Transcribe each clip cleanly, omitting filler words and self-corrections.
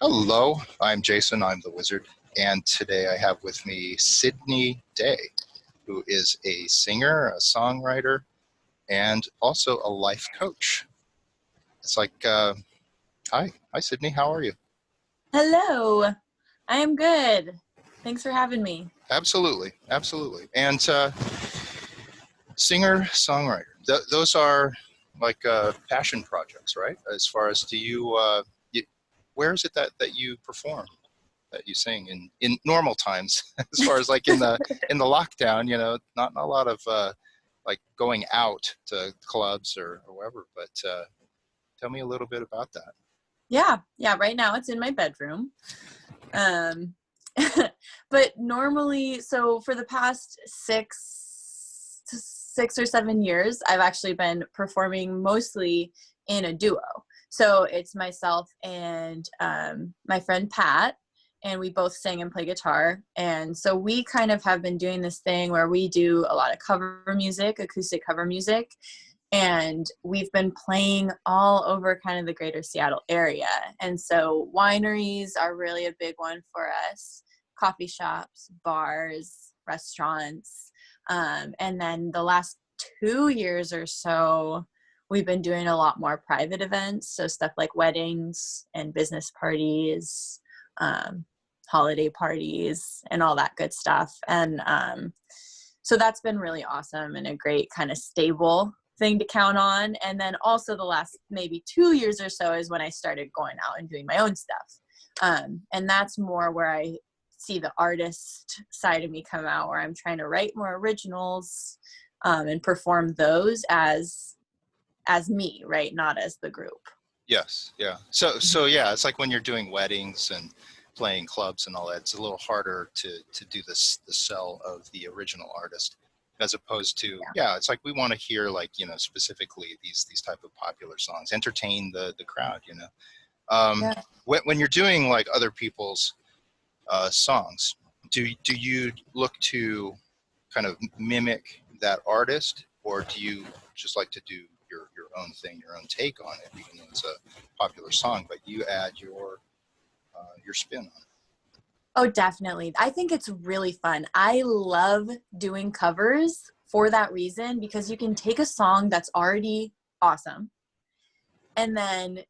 Hello, I'm Jason. I'm the Wizard, and today I have with me Sydney Day, who is a singer, a songwriter, and also a life coach. It's like, hi, Sydney. How are you? Hello, I am good. Thanks for having me. Absolutely, absolutely. And singer, songwriter. Those are like passion projects, right? As far as you, where is it that you perform? That you sing in normal times as far as like in the lockdown, not a lot of like going out to clubs or wherever, but tell me a little bit about that. Yeah. Right now it's in my bedroom. Um, but normally, so for the past 6 or 7 years, I've actually been performing mostly in a duo. So it's myself and my friend Pat, and we both sing and play guitar. And so we kind of have been doing this thing where we do a lot of cover music, acoustic cover music. And we've been playing all over kind of the greater Seattle area. And so wineries are really a big one for us, coffee shops, bars, restaurants. And then the last 2 years or so, we've been doing a lot more private events. So stuff like weddings and business parties, um, holiday parties, and all that good stuff. And so that's been really awesome and a great kind of stable thing to count on. And then also the last maybe 2 years or so is when I started going out and doing my own stuff. And that's more where I see the artist side of me come out, where I'm trying to write more originals and perform those as me, right? Not as the group. Yes, yeah. So yeah, it's like when you're doing weddings and playing clubs and all that, it's a little harder to do the sell of the original artist as opposed to, yeah, it's like we want to hear, like, specifically these type of popular songs, entertain the crowd. Yeah. When you're doing like other people's songs, do you look to kind of mimic that artist, or do you just like to do your own thing, your own take on it, even though it's a popular song, but you add your spin on it? Oh, definitely. I think it's really fun. I love doing covers for that reason, because you can take a song that's already awesome and then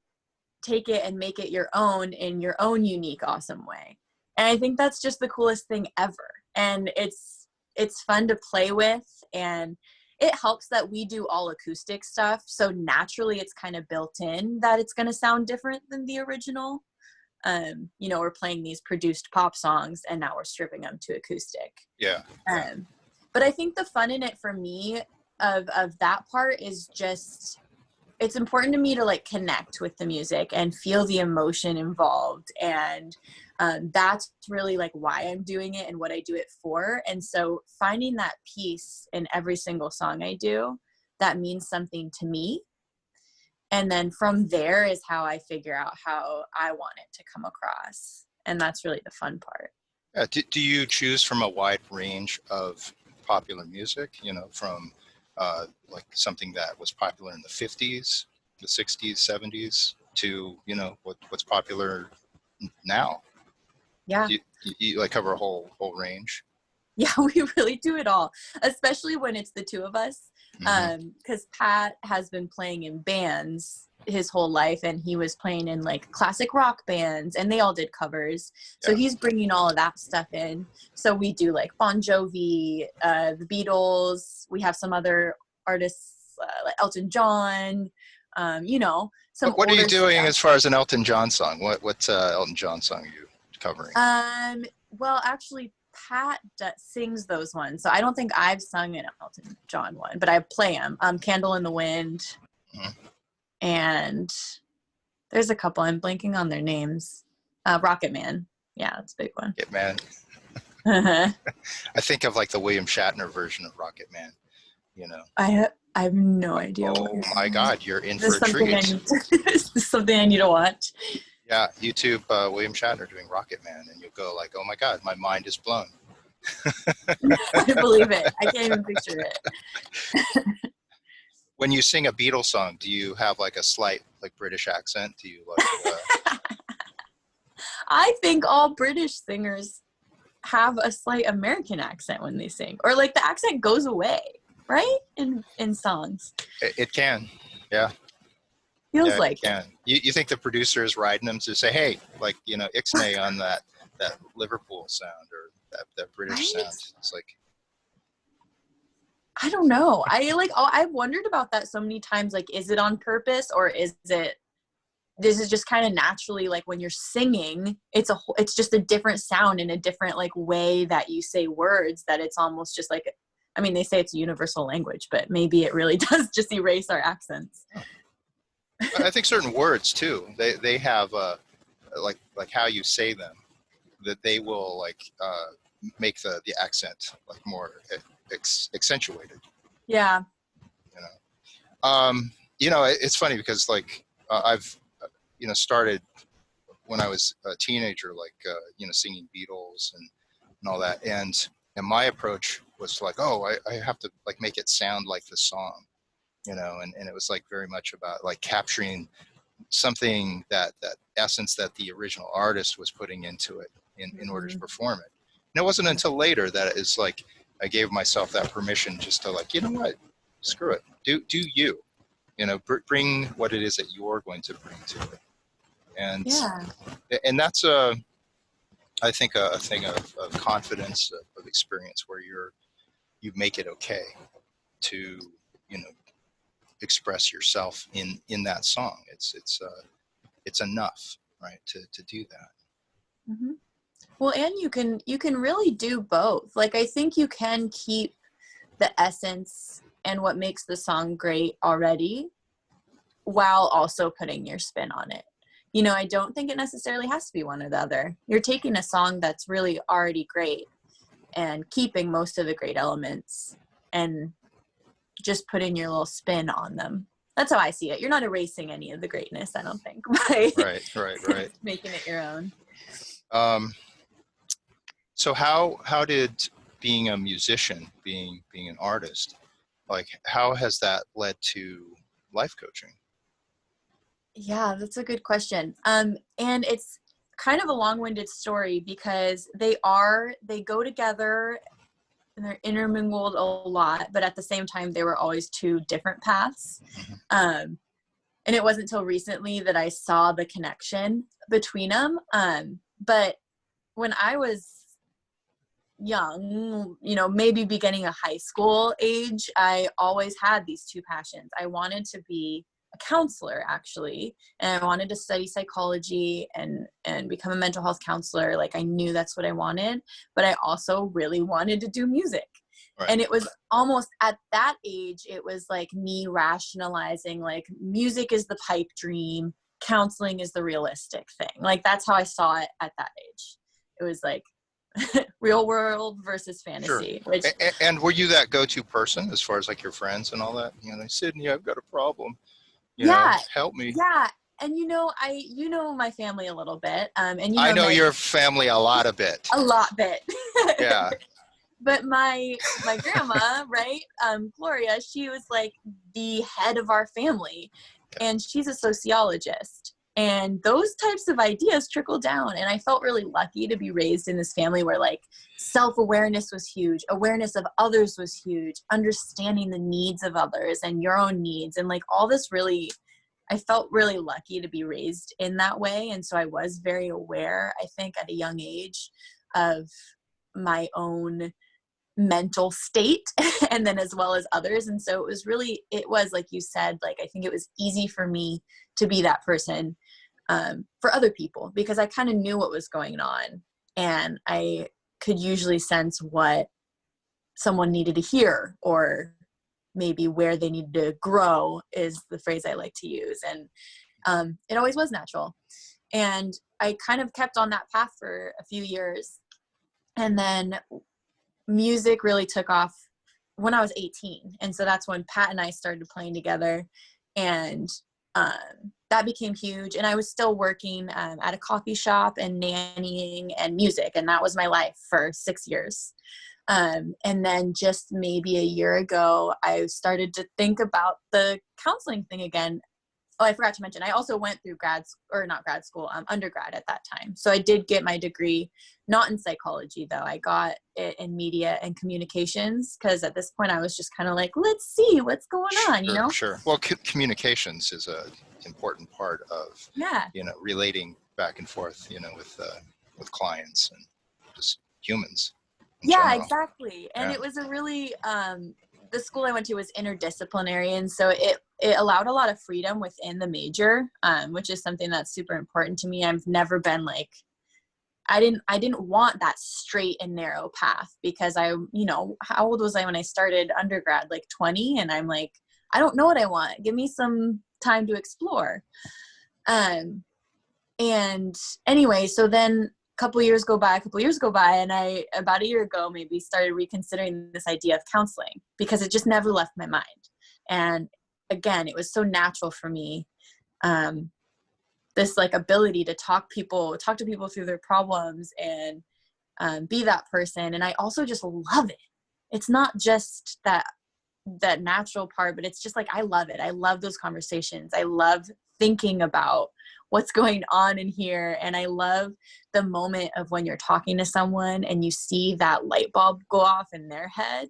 take it and make it your own in your own unique, awesome way. And I think that's just the coolest thing ever. And it's fun to play with, and it helps that we do all acoustic stuff. So naturally it's kind of built in that it's going to sound different than the original. We're playing these produced pop songs and now we're stripping them to acoustic. Yeah. But I think the fun in it for me of that part is just, it's important to me to like connect with the music and feel the emotion involved. And that's really like why I'm doing it and what I do it for. And so finding that piece in every single song I do that means something to me. And then from there is how I figure out how I want it to come across. And that's really the fun part. Yeah. Do you choose from a wide range of popular music, from like something that was popular in the 50s, the 60s, 70s, to, what's popular now? Yeah. You like cover a whole range? Yeah, we really do it all, especially when it's the two of us. Mm-hmm. Because Pat has been playing in bands his whole life, and he was playing in like classic rock bands, and they all did covers. So Yeah. he's bringing all of that stuff in. So we do like Bon Jovi, the Beatles. We have some other artists like Elton John. Some What are you older doing stuff. as far as an Elton John song? What Elton John song are you covering? Well, actually, Pat sings those ones, so I don't think I've sung an Elton John one, but I play them. Candle in the Wind, Mhm. and there's a couple. I'm blanking on their names. Rocket Man. Yeah, that's a big one. Rocket Man. I think of like the William Shatner version of Rocket Man. I have no idea. Oh my God, you're in for This a something I treat. need to, this is something I need to watch. Yeah, YouTube William Shatner doing Rocket Man, and you'll go like, "Oh my God, my mind is blown." I believe it. I can't even picture it. When you sing a Beatles song, do you have like a slight like British accent? Do you like? I think all British singers have a slight American accent when they sing, or like the accent goes away, right? In songs. It can. Yeah. Feels Yeah, it like it. can. You think the producer is riding them to say, hey, like, ixnay on that Liverpool sound or that British Right? sound. It's like, I don't know. I've wondered about that so many times. Like, is it on purpose, or is it this is just kind of naturally, like when you're singing, it's just a different sound in a different like way that you say words, that it's almost just like, I mean, they say it's a universal language, but maybe it really does just erase our accents. I think certain words too, they have like how you say them, that they will like make the accent like more accentuated. Yeah. You know, it's funny because like I've started when I was a teenager, like singing Beatles and all that, and my approach was like, oh, I have to like make it sound like the song, and it was like very much about like capturing something, that essence that the original artist was putting into it in order to perform it. And it wasn't until later that it's like I gave myself that permission just to like, you know what, screw it, do you, bring what it is that you're going to bring to it. And Yeah. and that's I think a thing of confidence, of experience, where you make it okay to express yourself in that song. It's enough, right, to do that. Hmm. Well, and you can really do both. Like, I think you can keep the essence and what makes the song great already, while also putting your spin on it. I don't think it necessarily has to be one or the other. You're taking a song that's really already great and keeping most of the great elements and just putting your little spin on them. That's how I see it. You're not erasing any of the greatness, I don't think, by Right. making it your own. So how did being a musician, being an artist, like how has that led to life coaching? Yeah, that's a good question. And it's kind of a long-winded story because they go together and they're intermingled a lot, but at the same time, they were always two different paths. And it wasn't until recently that I saw the connection between them. But when I was young, maybe beginning of high school age, I always had these two passions. I wanted to be a counselor, actually, and I wanted to study psychology and become a mental health counselor. Like, I knew that's what I wanted, but I also really wanted to do music. Right. And it was almost at that age, it was like me rationalizing, like, music is the pipe dream, counseling is the realistic thing. Like, that's how I saw it at that age. It was like real world versus fantasy. Sure. Which, and were you that go-to person as far as like your friends and all that? Sydney, I've got a problem. yeah, Help me. yeah. And I my family a little bit. And I know my, your family a lot a bit. a lot bit. Yeah. But my grandma, right, Gloria, she was like the head of our family, and she's a sociologist. And those types of ideas trickle down. And I felt really lucky to be raised in this family where like self-awareness was huge, awareness of others was huge, understanding the needs of others and your own needs, and like all this really, I felt really lucky to be raised in that way. And so I was very aware, I think, at a young age of my own mental state and then as well as others. And so it was like you said, like, I think it was easy for me to be that person for other people because I kind of knew what was going on and I could usually sense what someone needed to hear, or maybe where they needed to grow is the phrase I like to use. And it always was natural. And I kind of kept on that path for a few years. And then music really took off when I was 18. And so that's when Pat and I started playing together, and that became huge. And I was still working at a coffee shop and nannying and music. And that was my life for 6 years. And then just maybe a year ago, I started to think about the counseling thing again. Oh, I forgot to mention, I also went through undergrad at that time. So I did get my degree, not in psychology though. I got it in media and communications, because at this point I was just kind of like, let's see what's going on, you know? Sure. Well, communications is a important part of, Yeah. relating back and forth, with clients and just humans in Yeah, general. exactly. And Yeah. it was a really, the school I went to was interdisciplinary. And so it allowed a lot of freedom within the major, which is something that's super important to me. I've never been like, I didn't want that straight and narrow path, because how old was I when I started undergrad? Like 20. And I'm like, I don't know what I want. Give me some time to explore. And anyway, so then a couple years go by, and I, about a year ago, maybe started reconsidering this idea of counseling, because it just never left my mind. And again, it was so natural for me. This like ability to talk to people through their problems and be that person. And I also just love it. It's not just that natural part, but it's just like, I love it. I love those conversations. I love thinking about what's going on in here. And I love the moment of when you're talking to someone and you see that light bulb go off in their head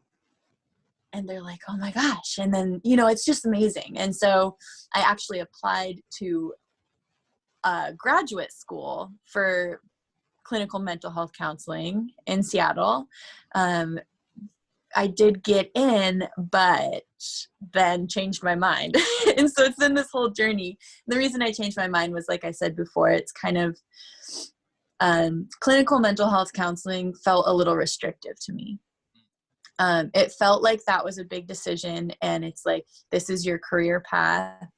and they're like, oh my gosh. And then, it's just amazing. And so I actually applied to graduate school for clinical mental health counseling in Seattle. I did get in, but then changed my mind. And so it's been this whole journey. The reason I changed my mind was, like I said before, it's kind of clinical mental health counseling felt a little restrictive to me. It felt like that was a big decision, and it's like, this is your career path.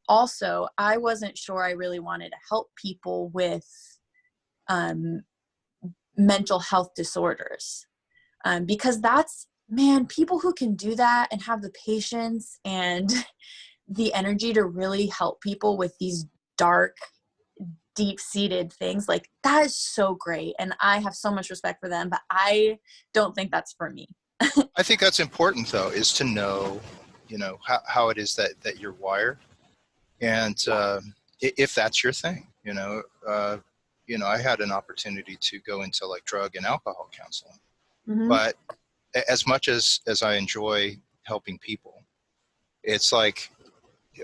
Also, I wasn't sure I really wanted to help people with mental health disorders. Because people who can do that and have the patience and the energy to really help people with these dark, deep-seated things, like, that is so great. And I have so much respect for them, but I don't think that's for me. I think that's important, though, is to know, how it is that you're wired, and if that's your thing, I had an opportunity to go into like drug and alcohol counseling, Mm-hmm. but as much as I enjoy helping people, it's like,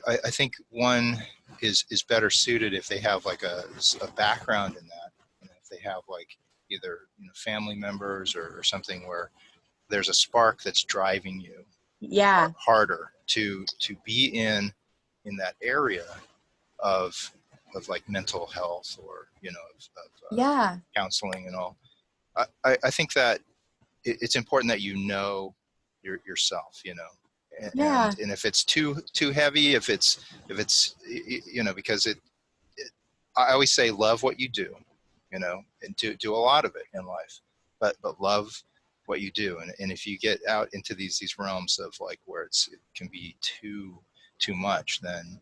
I think one is better suited if they have like a background in that, if they have like either family members or something where there's a spark that's driving you harder to be in that area of like mental health, or counseling and all. I think that it's important that yourself, and if it's too heavy, if it's because I always say, love what you do, and do a lot of it in life, but love what you do. And if you get out into these realms of like where it can be too much, then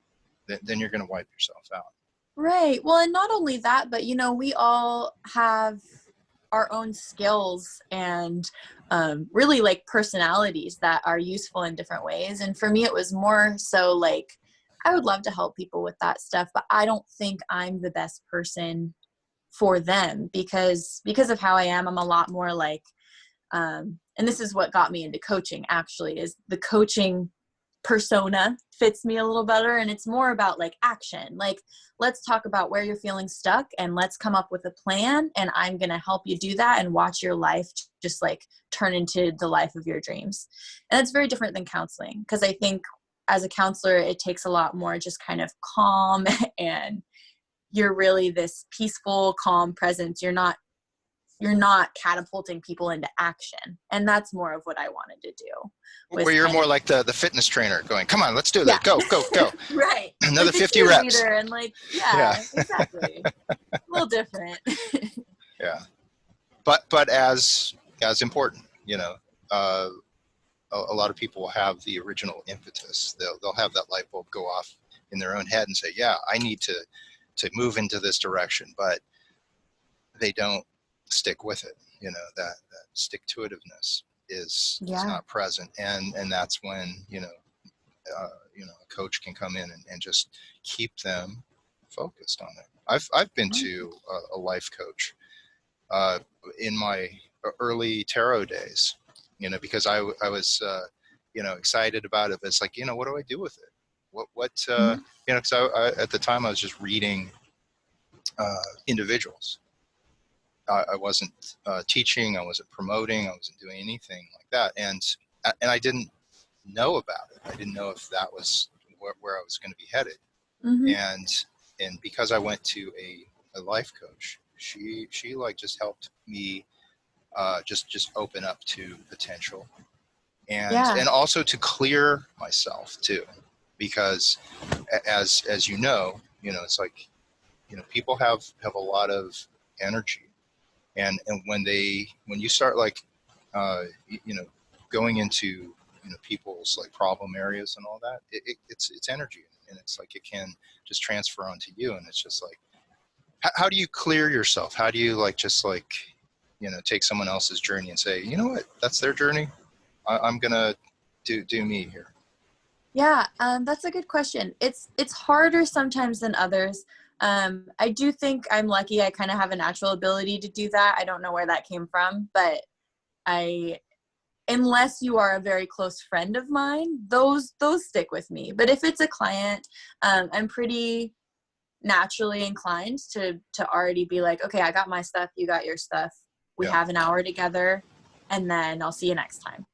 you're going to wipe yourself out. Right. Well, and not only that, but we all have our own skills and really like personalities that are useful in different ways. And for me, it was more so like, I would love to help people with that stuff, but I don't think I'm the best person for them because of how I am. I'm a lot more like, and this is what got me into coaching, actually, is the coaching persona fits me a little better. And it's more about like action. Like, let's talk about where you're feeling stuck and let's come up with a plan. And I'm going to help you do that and watch your life just like turn into the life of your dreams. And it's very different than counseling, because I think as a counselor, it takes a lot more just kind of calm and you're really this peaceful, calm presence. You're not catapulting people into action. And that's more of what I wanted to do. Where you're more like the fitness trainer going, come on, let's do this. Go. Right. Another like 50 reps. And like, yeah. Exactly. A little different. Yeah. But as important, a lot of people will have the original impetus. They'll have that light bulb go off in their own head and say, yeah, I need to move into this direction, but they don't stick with it. That stick-to-itiveness is not present, and that's when a coach can come in and just keep them focused on it. I've been to a life coach in my early tarot days, because I was excited about it. But it's like, what do I do with it? What because at the time I was just reading individuals. I wasn't teaching, I wasn't promoting, I wasn't doing anything like that, and I didn't know about it. I didn't know if that was where I was going to be headed. Mm-hmm. And because I went to a life coach, she like just helped me just open up to potential, and also to clear myself too, because as it's like, people have a lot of energy, and when you start like going into people's like problem areas and all that, it's energy, and it's like it can just transfer onto you, and it's just like, how do you clear yourself? How do you like just like take someone else's journey and say, you know what, that's their journey, I'm gonna do me here? Yeah, that's a good question. It's harder sometimes than others. I do think I'm lucky. I kind of have a natural ability to do that. I don't know where that came from, but unless you are a very close friend of mine, those stick with me. But if it's a client, I'm pretty naturally inclined to already be like, okay, I got my stuff, you got your stuff. We Yeah. have an hour together, and then I'll see you next time.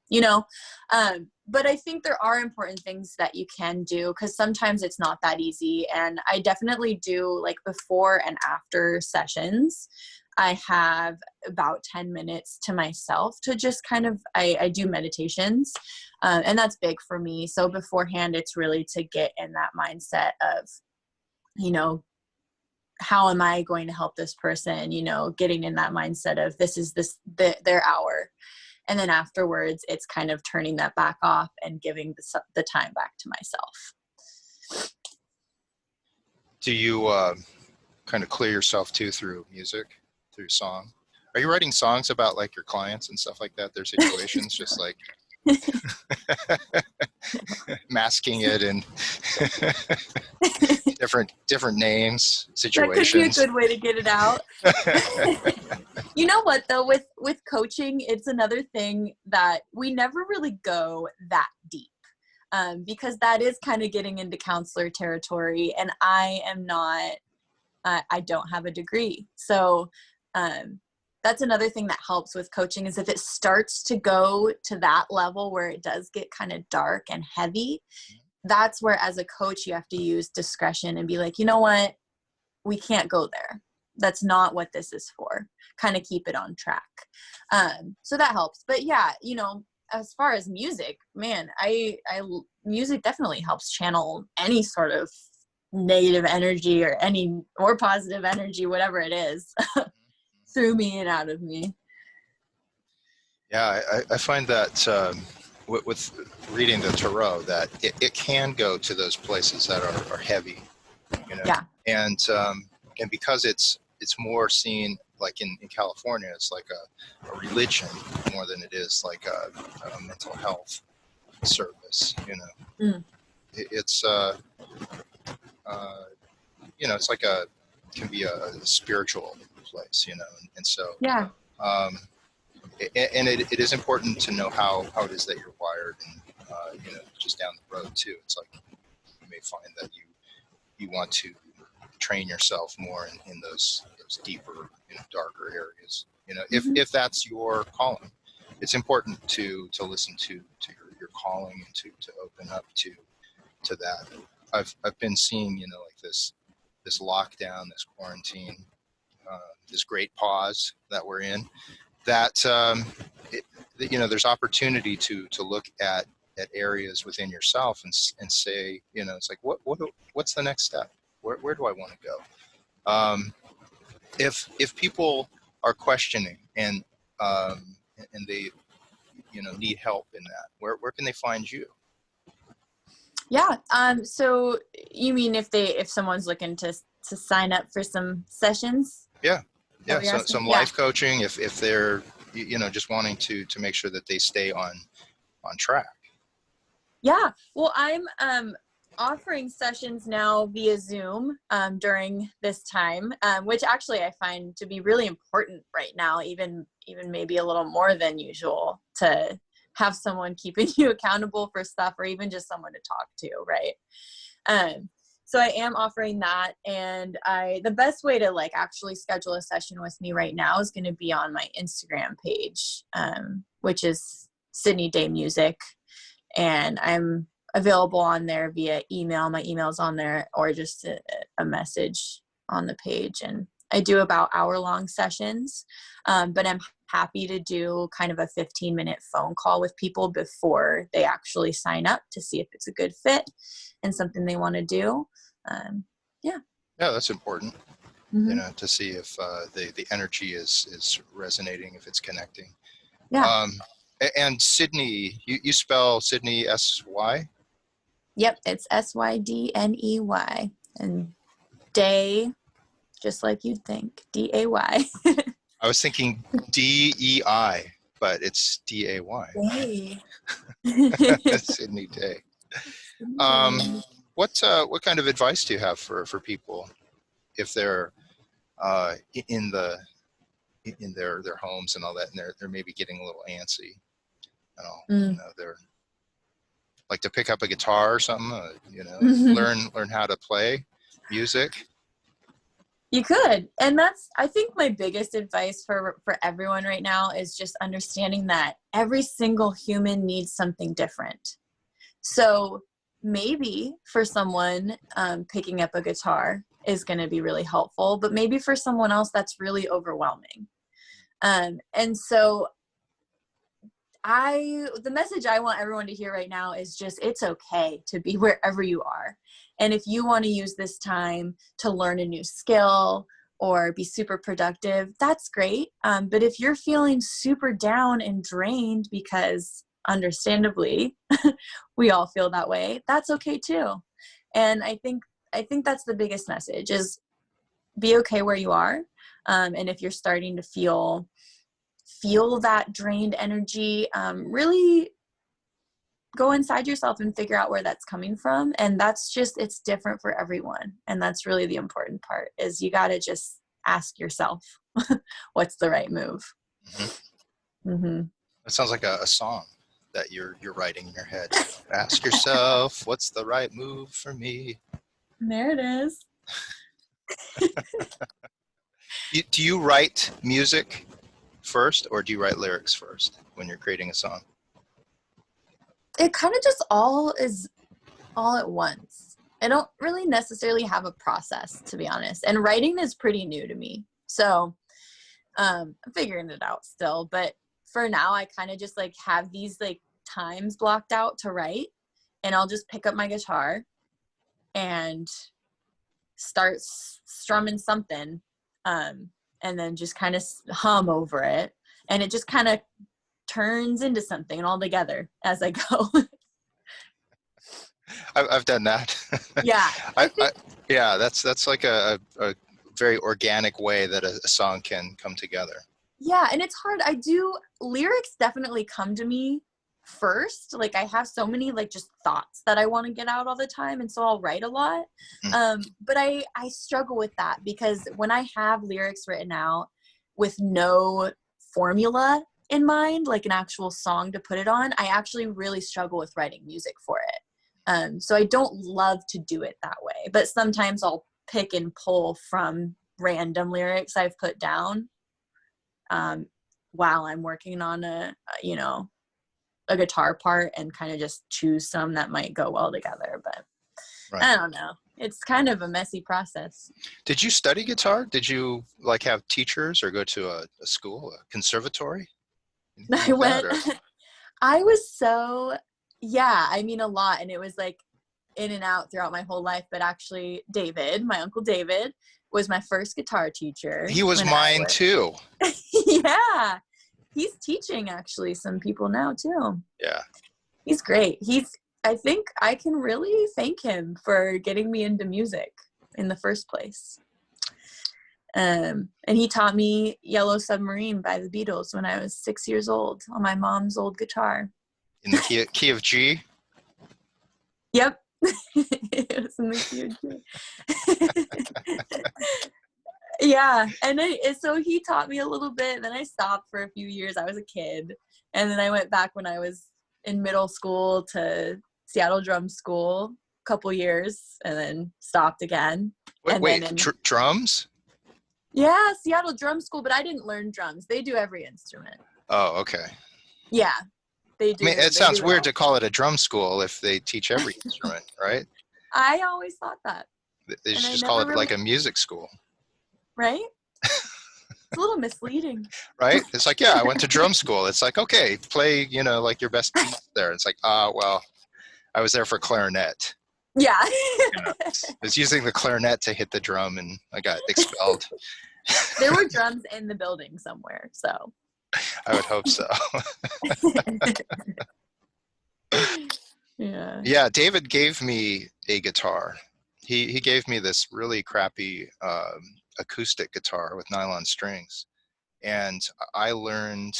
But I think there are important things that you can do, because sometimes it's not that easy. And I definitely do, like, before and after sessions, I have about 10 minutes to myself to just kind of, I do meditations, and that's big for me. So beforehand, it's really to get in that mindset of, how am I going to help this person, getting in that mindset of this is their hour. And then afterwards, it's kind of turning that back off and giving the time back to myself. Do you kind of clear yourself too through music, through song? Are you writing songs about like your clients and stuff like that, their situations, just like masking it in different names, situations? That could be a good way to get it out. You know what, though, with coaching, it's another thing that we never really go that deep, because that is kind of getting into counselor territory, and I am not, I don't have a degree. So that's another thing that helps with coaching, is if it starts to go to that level where it does get kind of dark and heavy, that's where as a coach you have to use discretion and be like, you know what, we can't go there. That's not what this is for. Kind of keep it on track. So that helps. But yeah, as far as music, man, music definitely helps channel any sort of negative energy or positive energy, whatever it is, through me and out of me. Yeah, I find that with reading the tarot, that it can go to those places that are heavy, Yeah. and because it's more seen like in California, it's like a religion more than it is like a mental health service. It's it's like can be a spiritual place, and so Yeah. And it is important to know how it is that you're wired, and just down the road too, it's like you may find that you want to train yourself more in those deeper, darker areas. If that's your calling, it's important to listen to your calling, and to open up to that. I've been seeing like this lockdown, this quarantine, this great pause that we're in, that there's opportunity to look at areas within yourself and say, it's like, what's the next step? Where do I want to go? If people are questioning and they need help in that, where can they find you? Yeah. So you mean if someone's looking to sign up for some sessions? Yeah. So asking? some life coaching, if they're just wanting to make sure that they stay on track. Yeah. Well, I'm offering sessions now via Zoom during this time, which actually I find to be really important right now, even maybe a little more than usual, to have someone keeping you accountable for stuff, or even just someone to talk to, right? So I am offering that, and the best way to like actually schedule a session with me right now is going to be on my Instagram page, which is Sydney Day Music, and I'm available on there via email. My email's on there, or just a message on the page. And I do about hour-long sessions, but I'm happy to do kind of a 15-minute phone call with people before they actually sign up to see if it's a good fit and something they want to do. Yeah. Yeah, that's important. Mm-hmm. To see if the energy is resonating, if it's connecting. Yeah. And Sydney, you spell Sydney S-Y? Yep, it's SYDNEY, and day, just like you'd think, DAY. I was thinking DEI, but it's DAY. Day. Sydney Day. What kind of advice do you have for people if they're in their homes and all that, and they're maybe getting a little antsy? They're like to pick up a guitar or something, learn how to play music. You could. And that's, I think my biggest advice for everyone right now is just understanding that every single human needs something different. So maybe for someone, picking up a guitar is going to be really helpful, but maybe for someone else that's really overwhelming. And so the message I want everyone to hear right now is just, it's okay to be wherever you are. And if you want to use this time to learn a new skill or be super productive, that's great. But if you're feeling super down and drained, because understandably, we all feel that way, that's okay too. And I think that's the biggest message, is be okay where you are. And if you're starting to feel that drained energy, really go inside yourself and figure out where that's coming from. And that's just, it's different for everyone. And that's really the important part, is you got to just ask yourself, what's the right move? Mm-hmm. Mm-hmm. It sounds like a song that you're writing in your head. Ask yourself, what's the right move for me? There it is. Do you write music first, or do you write lyrics first when you're creating a song? It kind of just all is all at once. I don't really necessarily have a process, to be honest. And writing is pretty new to me. So I'm figuring it out still. But for now, I kind of just like have these like times blocked out to write. And I'll just pick up my guitar and start strumming something. And then just kind of hum over it. And it just kind of turns into something altogether as I go. I've done that. Yeah. Yeah, that's like a very organic way that a song can come together. Yeah, and it's hard. Lyrics definitely come to me first. Like I have so many like just thoughts that I want to get out all the time, and so I'll write a lot. But I struggle with that, because when I have lyrics written out with no formula in mind, like an actual song to put it on, I actually really struggle with writing music for it. So I don't love to do it that way, but sometimes I'll pick and pull from random lyrics I've put down while I'm working on a guitar part, and kind of just choose some that might go well together. But right. I don't know. It's kind of a messy process. Did you study guitar? Did you like have teachers or go to a school, a conservatory? I was a lot. And it was like in and out throughout my whole life. But actually, David, my Uncle David, was my first guitar teacher. He was mine too. Yeah. He's teaching actually some people now too. Yeah. He's great. I think I can really thank him for getting me into music in the first place. And he taught me Yellow Submarine by the Beatles when I was 6 years old on my mom's old guitar. In the key of G? Yep. It was in the QT. Yeah, and so he taught me a little bit. Then I stopped for a few years. I was a kid, and then I went back when I was in middle school to Seattle Drum School a couple years, and then stopped again. Wait, And wait, then drums? yeah, Seattle Drum School, but I didn't learn drums. They do every instrument. Oh, okay. Yeah, they I mean, do. it They sounds do it weird all. to call it a drum school if they teach every instrument, right? I always thought that, They and should I just call never it like really a music school, right. It's a little misleading. right? It's like, yeah, I went to drum school. It's like, okay, play, like your best piece there. It's like, well, I was there for clarinet. Yeah. I was using the clarinet to hit the drum, and I got expelled. There were drums in the building somewhere, so. I would hope so. Yeah. Yeah, David gave me a guitar. He gave me this really crappy acoustic guitar with nylon strings, and I learned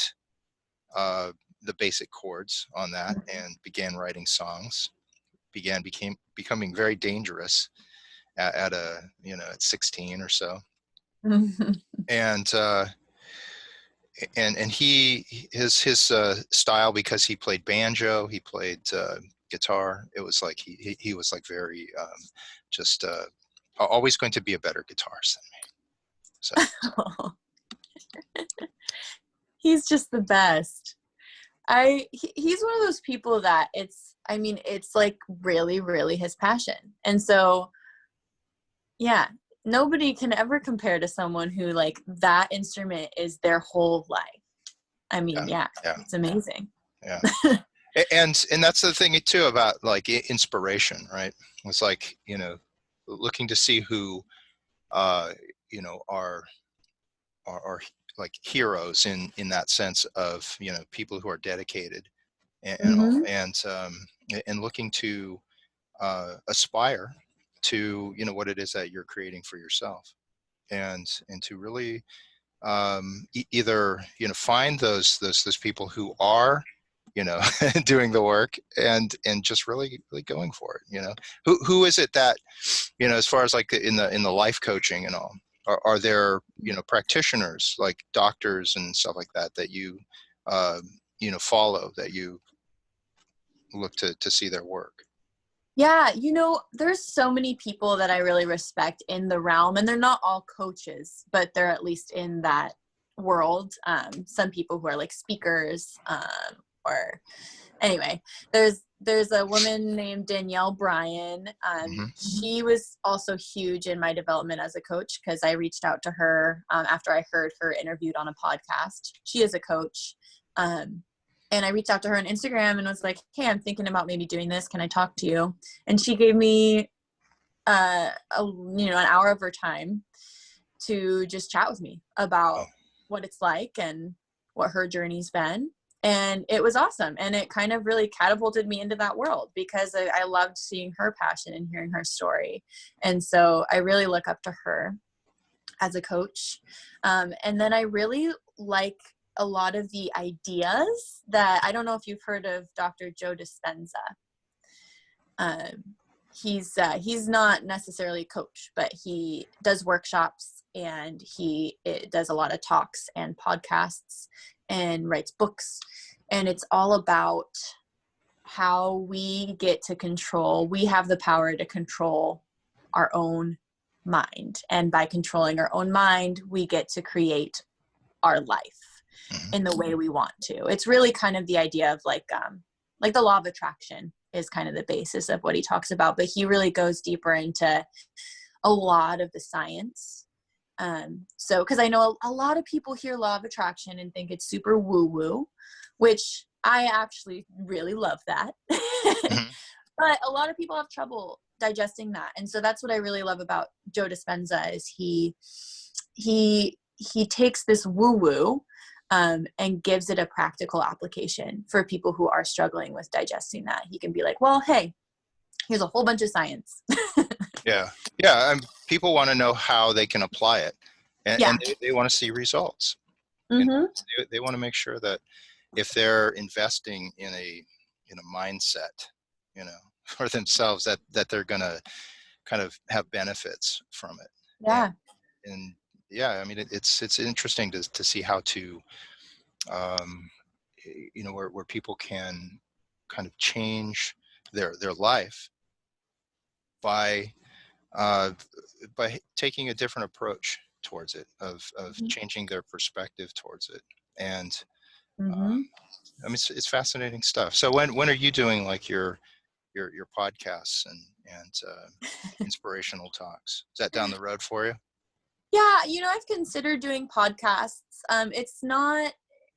the basic chords on that and began writing songs. Became becoming very dangerous at 16 or so, and his style, because he played banjo, he played guitar. It was like he was like very just always going to be a better guitarist than me. So He's just the best. He's one of those people that it's like really, really his passion. And so, yeah, nobody can ever compare to someone who like that instrument is their whole life. I mean, yeah, yeah, it's amazing. yeah. And that's the thing too about like inspiration, right? It's like, looking to see who are like heroes in that sense of people who are dedicated and all, Mm-hmm. and looking to aspire to what it is that you're creating for yourself, and to really either find those people who are doing the work, and just really going for it. Who is it that as far as like in the life coaching and all, are there practitioners like doctors and stuff like that you follow, that you look to see their work? Yeah, there's so many people that I really respect in the realm, and they're not all coaches, but they're at least in that world. Some people who are like speakers, or anyway, there's a woman named Danielle Bryan. Mm-hmm. She was also huge in my development as a coach, because I reached out to her after I heard her interviewed on a podcast. She is a coach. And I reached out to her on Instagram and was like, hey, I'm thinking about maybe doing this. Can I talk to you? And she gave me, an hour of her time to just chat with me about what it's like and what her journey's been. And it was awesome. And it kind of really catapulted me into that world, because I loved seeing her passion and hearing her story. And so I really look up to her as a coach. And then I really like a lot of the ideas that, I don't know if you've heard of Dr. Joe Dispenza. He's not necessarily a coach, but he does workshops, and he does a lot of talks and podcasts and writes books. And it's all about how we get to control. We have the power to control our own mind. And by controlling our own mind, we get to create our life in the way we want to. It's really kind of the idea of like the law of attraction is kind of the basis of what he talks about, but he really goes deeper into a lot of the science. So, cause I know a lot of people hear law of attraction and think it's super woo woo, which I actually really love that. Mm-hmm. But a lot of people have trouble digesting that. And so that's what I really love about Joe Dispenza is he takes this woo woo and gives it a practical application for people who are struggling with digesting that. He can be like, well, hey, here's a whole bunch of science. Yeah. People want to know how they can apply it, and they want to see results. Mm-hmm. And they want to make sure that if they're investing in a mindset, for themselves that they're gonna kind of have benefits from it. Yeah. And yeah, I mean, it's interesting to see how to, um, where people can kind of change their life by uh, taking a different approach towards it, of Mhm. changing their perspective towards it. And Mhm. I mean, it's fascinating stuff. So when are you doing like your podcasts and inspirational talks? Is that down the road for you? Yeah, I've considered doing podcasts.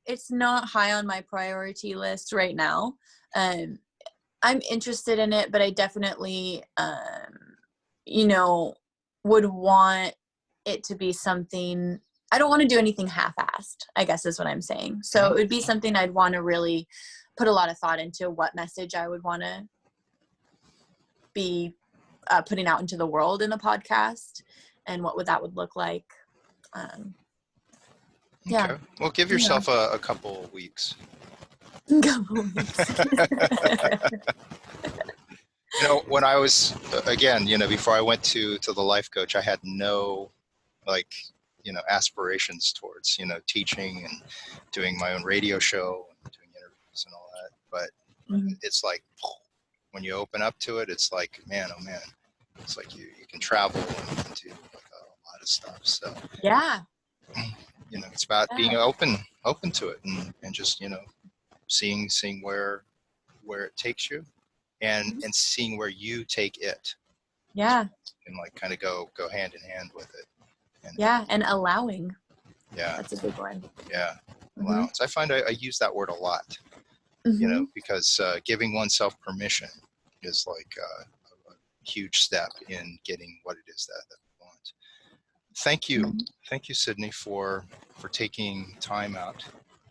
It's not high on my priority list right now. Um, I'm interested in it, but I definitely, you know, would want it to be something. I don't want to do anything half-assed, I guess is what I'm saying. So Mhm. it would be something I'd want to really put a lot of thought into what message I would want to be putting out into the world in a podcast, and what that would look like. Um, yeah, Okay. Well, give yeah. yourself a couple of weeks. Couple weeks. When I was, again, before I went to the life coach, I had no, like, aspirations towards, teaching and doing my own radio show and doing interviews and all that. But Mhm. it's like, when you open up to it, it's like, man, oh man, it's like you can travel and you can do like a lot of stuff. So, Yeah, it's about being yeah, open to it, and just, seeing where it takes you, and Mhm. seeing where you take it, yeah, and like kind of go hand in hand with it. And yeah, and allowing. yeah, That's a big one. yeah, Hmm. allowance. I find I use that word a lot, Hmm. because giving oneself permission is like a huge step in getting what it is that we want. Thank you, Hmm. thank you, Sydney, for taking time out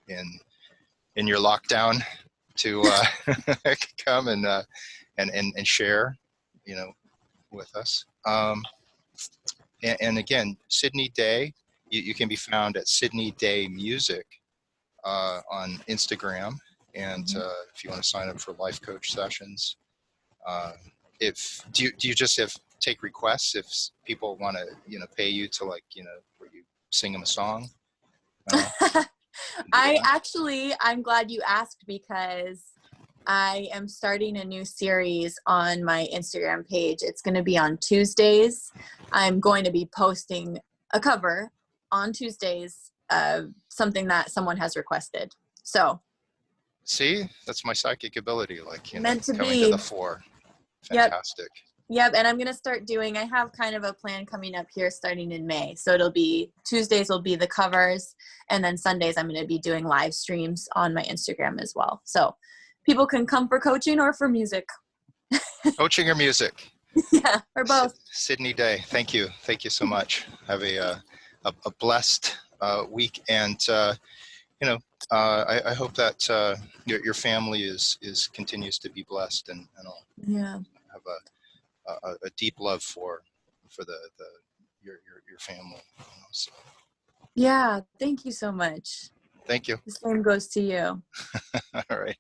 in your lockdown to come and share, you know, with us. And again, Sydney Day, you can be found at Sydney Day Music on Instagram. And Hmm. if you want to sign up for life coach sessions, uh, if do you just take requests if people want to pay you to, like, where you sing them a song? No, can do that. I'm glad you asked, because I am starting a new series on my Instagram page. It's going to be on Tuesdays. I'm going to be posting a cover on Tuesdays of something that someone has requested. So, See, that's my psychic ability, like, meant to coming to the be. fore. Yep. Fantastic. Yep. And I'm going to start doing, I have kind of a plan coming up here starting in May. So it'll be Tuesdays will be the covers. And then Sundays, I'm going to be doing live streams on my Instagram as well. So people can come for coaching or for music. Coaching or music? Yeah, or both. Sydney Day, thank you so much. Have a blessed week, and you know I hope that your family is continues to be blessed, and I'll Yeah. have a deep love for the your family. So Yeah. Thank you so much. thank you. The same goes to you. All right.